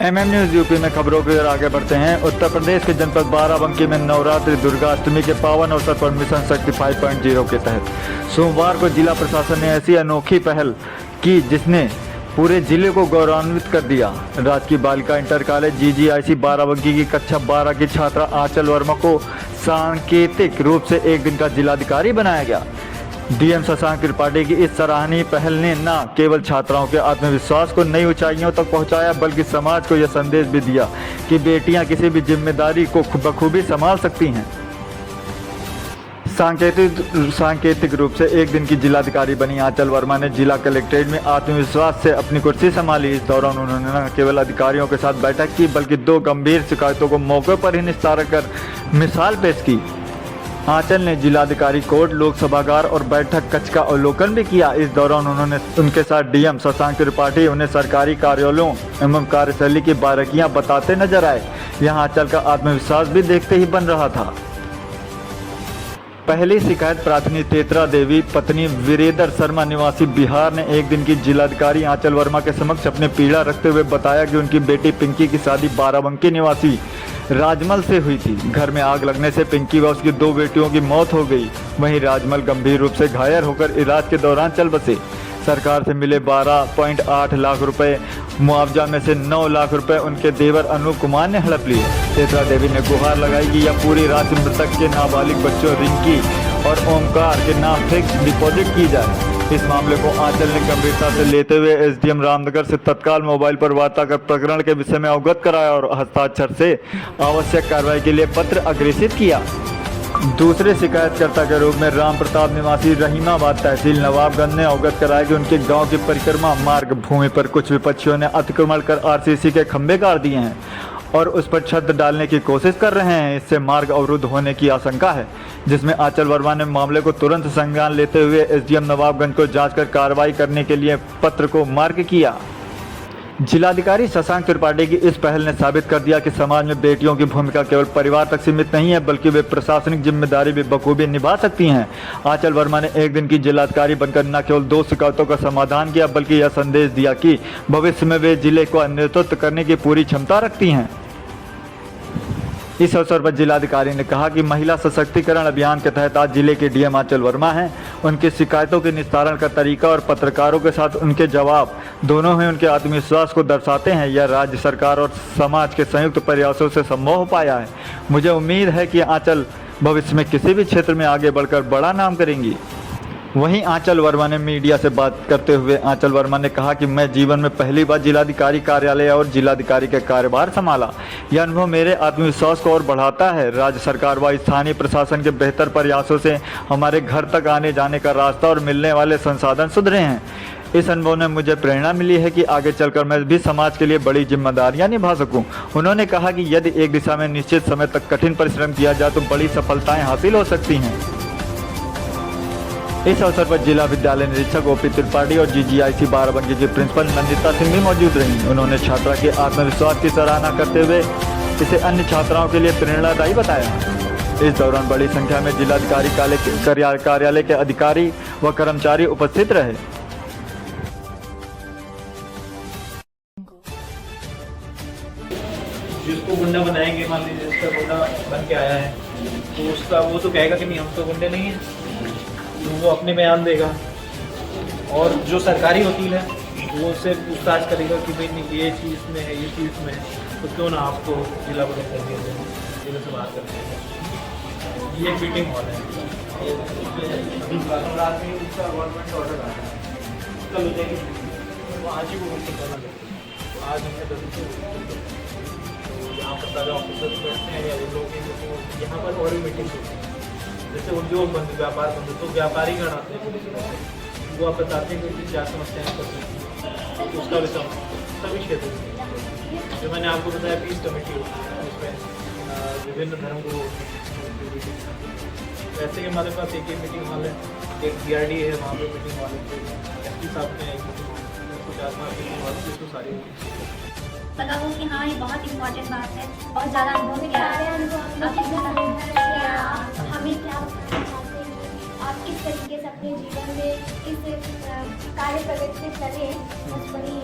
MM news UP में खबरों की ओर आगे बढ़ते हैं। उत्तर प्रदेश के जनपद बाराबंकी में नवरात्रि दुर्गाष्टमी के पावन अवसर पर मिशन शक्ति 5.0 के तहत सोमवार को जिला प्रशासन ने ऐसी अनोखी पहल की जिसने पूरे जिले को गौरवान्वित कर दिया। राजकीय बालिका इंटर कॉलेज GGIC बाराबंकी की कक्षा 12 की छात्रा आंचल वर्मा को सांकेतिक रूप से एक दिन का जिलाधिकारी बनाया गया। DM शशांक त्रिपाठी की इस सराहनीय पहल ने न केवल छात्राओं के आत्मविश्वास को नई ऊंचाइयों तक पहुंचाया, बल्कि समाज को यह संदेश भी दिया कि बेटियां किसी भी जिम्मेदारी को बखूबी संभाल सकती हैं। सांकेतिक रूप से एक दिन की जिलाधिकारी बनी आंचल वर्मा ने जिला कलेक्ट्रेट में आत्मविश्वास से अपनी कुर्सी संभाली। इस दौरान उन्होंने न केवल अधिकारियों के साथ बैठक की, बल्कि 2 गंभीर शिकायतों को मौके पर ही निस्तार कर मिसाल पेश की। आंचल ने जिलाधिकारी कोर्ट, लोक सभागार और बैठक कक्ष का अवलोकन भी किया। इस दौरान उन्होंने उनके साथ DM शशांक त्रिपाठी उन्हें सरकारी कार्यालयों एवं कार्यशैली की बारीकियां बताते नजर आए। यहां आंचल का आत्मविश्वास भी देखते ही बन रहा था। पहली शिकायत प्रार्थनी तेतरा देवी पत्नी वीरेंद्र शर्मा निवासी बिहार ने एक दिन की जिलाधिकारी आंचल वर्मा के समक्ष अपने पीड़ा रखते हुए बताया कि उनकी बेटी पिंकी की शादी बाराबंकी निवासी राजमल से हुई थी। घर में आग लगने से पिंकी व उसकी 2 बेटियों की मौत हो गई। वहीं राजमल गंभीर रूप से घायल होकर इलाज के दौरान चल बसे। सरकार से मिले 12.8 लाख रुपए मुआवजा में से 9 लाख रुपए उनके देवर अनूप कुमार ने हड़प लिए। तेतरा देवी ने गुहार लगाई कि यह पूरी राशि मृतक के नाबालिग बच्चों रिंकी और ओमकार के नाम फिक्स डिपॉजिट की जाए। इस मामले को आंचल ने गंभीरता से लेते हुए SDM रामनगर से तत्काल मोबाइल पर वार्ता कर प्रकरण के विषय में अवगत कराया और हस्ताक्षर से आवश्यक कार्रवाई के लिए पत्र अग्रेसित किया। दूसरे शिकायतकर्ता के रूप में राम प्रताप निवासी रहीमाबाद तहसील नवाबगंज ने अवगत कराया कि उनके गांव की परिक्रमा मार्ग भूमि पर कुछ विपक्षियों ने अतिक्रमण कर RCC के खंभे गाड़ दिए हैं और उस पर छत डालने की कोशिश कर रहे हैं। इससे मार्ग अवरुद्ध होने की आशंका है, जिसमें आंचल वर्मा ने मामले को तुरंत संज्ञान लेते हुए SDM नवाबगंज को जांच कर कार्रवाई करने के लिए पत्र को मार्ग किया। जिलाधिकारी शशांक त्रिपाठी की इस पहल ने साबित कर दिया कि समाज में बेटियों की भूमिका केवल परिवार तक सीमित नहीं है, बल्कि वे प्रशासनिक जिम्मेदारी भी बखूबी निभा सकती हैं। आंचल वर्मा ने एक दिन की जिलाधिकारी बनकर न केवल 2 शिकायतों का समाधान किया, बल्कि यह संदेश दिया कि भविष्य में वे जिले को नेतृत्व करने की पूरी क्षमता रखती हैं। इस अवसर पर जिलाधिकारी ने कहा कि महिला सशक्तिकरण अभियान के तहत आज जिले के DM आंचल वर्मा हैं। उनकी शिकायतों के निस्तारण का तरीका और पत्रकारों के साथ उनके जवाब दोनों ही उनके आत्मविश्वास को दर्शाते हैं। यह राज्य सरकार और समाज के संयुक्त प्रयासों से संभव हो पाया है। मुझे उम्मीद है कि आंचल भविष्य में किसी भी क्षेत्र में आगे बढ़कर बड़ा नाम करेंगी। वहीं आंचल वर्मा ने मीडिया से बात करते हुए आंचल वर्मा ने कहा कि मैं जीवन में पहली बार जिलाधिकारी कार्यालय और जिलाधिकारी का कार्यभार संभाला। यह अनुभव मेरे आत्मविश्वास को और बढ़ाता है। राज्य सरकार व स्थानीय प्रशासन के बेहतर प्रयासों से हमारे घर तक आने जाने का रास्ता और मिलने वाले संसाधन सुधरे हैं। इस अनुभव ने मुझे प्रेरणा मिली है कि आगे चलकर मैं भी समाज के लिए बड़ी जिम्मेदारियां निभा सकूं। उन्होंने कहा कि यदि एक दिशा में निश्चित समय तक कठिन परिश्रम किया जाए तो बड़ी सफलताएं हासिल हो सकती हैं। इस अवसर पर जिला विद्यालय निरीक्षक OP त्रिपाठी और GGIC बाराबंकी की प्रिंसिपल नंदिता सिंह भी मौजूद रहीं। उन्होंने छात्रा के आत्मविश्वास की सराहना करते हुए इसे अन्य छात्राओं के लिए प्रेरणादायी बताया। इस दौरान बड़ी संख्या में जिलाधिकारी कार्यालय के अधिकारी व कर्मचारी उपस्थित रहे। जिसको गुंडा बनाएंगे, मान लीजिए जिसका गुंडा बन के आया है तो उसका वो तो कहेगा कि नहीं हम तो गुंडे नहीं हैं, तो वो अपने बयान देगा। और जो सरकारी वकील है वो उससे पूछताछ करेगा कि भाई नहीं ये चीज़ में है, ये चीज़ में है, तो क्यों ना आपको जिला बदल कर दिया जाए, जिले से बात करते हैं। ये मीटिंग हॉल है, अभी रात में उसका गवर्नमेंट ऑर्डर आ रहा है, कल हो जाएगी तो आज ही वो मीटिंग करना चाहिए। तो आज हमने 10 तो यहाँ पर सारे ऑफिसर्स बैठते हैं या वो लोग यहाँ पर और भी मीटिंग होती है। जैसे उद्योग बंद, व्यापार बंद, तो व्यापारी गण आते हैं, वो आप बताते हैं कि क्या समस्याएं करते हैं, तो उसका भी सभी क्षेत्र में जो मैंने आपको बताया पीस कमेटी होती है, उसमें विभिन्न धर्म गुरु वैसे कि हमारे पास एक मीटिंग हॉल है, एक BRD है, वहाँ पर मीटिंग हॉल है, SP साहब ने एक मीटिंग हॉल, 50 मीटिंग हॉल, तो सारी लगा हो कि हाँ ये बहुत इम्पोर्टेंट बात है। और ज़्यादा अनुभव में क्या हमें क्या बताना चाहते हैं आप किस तरीके से अपने जीवन में किस कार्य प्रगति से चले, बस वही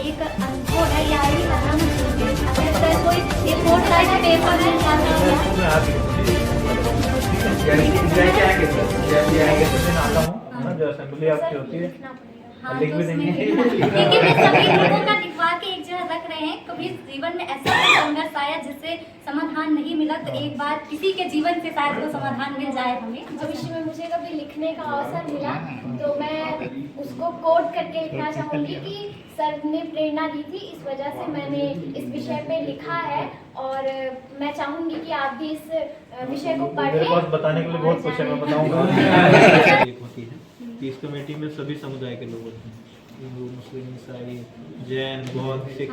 एक अनुभव है या ही करना मुश्किल है। अगर सर कोई रिपोर्ट का पेपर है क्या आता हूँ जो असेंबली आपकी होती है, हाँ, लिख तो भी उसमें देंगे। लेकिन ये सभी लोगों का लिखवा के एक जगह रख रहे हैं। कभी जीवन में ऐसा कोई संघर्ष आया जिससे समाधान नहीं मिला, तो एक बार किसी के जीवन से शायद वो समाधान मिल जाए हमें। भविष्य में मुझे कभी लिखने का अवसर मिला तो मैं उसको कोट करके लिखना चाहूँगी कि सर ने प्रेरणा दी थी, इस वजह से मैंने इस विषय पे लिखा है। और मैं चाहूँगी कि आप भी इस विषय को मेरे पास पढ़ें। बताने के लिए बहुत कुछ है, मैं बताऊंगा। एक होती है कि इस कमेटी में सभी समुदाय के लोग होते हैं, हिंदू, मुस्लिम, ईसाई, जैन, बौद्ध, सिख।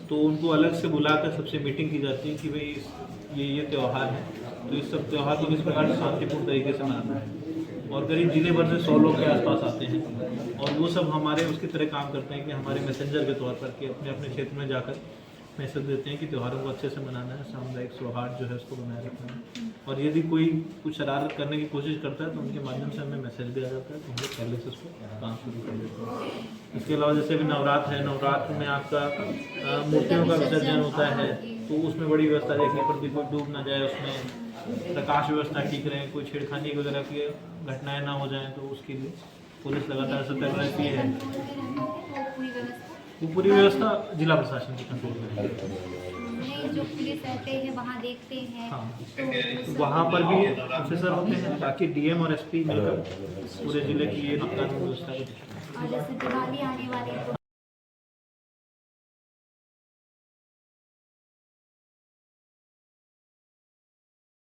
तो उनको अलग से बुलाकर सबसे मीटिंग की जाती है कि भाई ये त्यौहार है, तो इस सब त्यौहार को किस प्रकार से शांतिपूर्ण तरीके से मनाना है। और करीब जिले भर से 100 लोग के आसपास आते हैं और वो सब हमारे उसकी तरह काम करते हैं कि हमारे मैसेंजर के तौर पर कि अपने अपने क्षेत्र में जाकर मैसेज देते हैं कि त्योहारों को अच्छे से मनाना है, सामुदायिक सौहार्द जो है उसको बनाए रखना है। और यदि कोई कुछ शरारत करने की कोशिश करता है तो उनके माध्यम से हमें मैसेज दिया जाता है, तो हम लोग पहले से उसको काम शुरू कर देते हैं। इसके अलावा जैसे भी नवरात्र है, नवरात्र में आपका मूर्तियों का विसर्जन होता है, तो उसमें बड़ी व्यवस्था देखनी पड़ती है, कोई डूब ना जाए, उसमें प्रकाश व्यवस्था ठीक रहे, कोई छेड़खानी वगैरह की घटनाएं ना हो जाएं, तो उसके लिए पुलिस लगातार सतर्क रहती है। वो पूरी व्यवस्था जिला प्रशासन के कंट्रोल में है। नहीं, जो पुलिस रहते हैं वहाँ देखते हैं। हाँ, तो वहाँ पर भी ऑफिसर होते हैं ताकि डीएम और एसपी मिलकर पूरे जिले की ये कानून व्यवस्था को। और जैसे दिवाली आने वाली है तो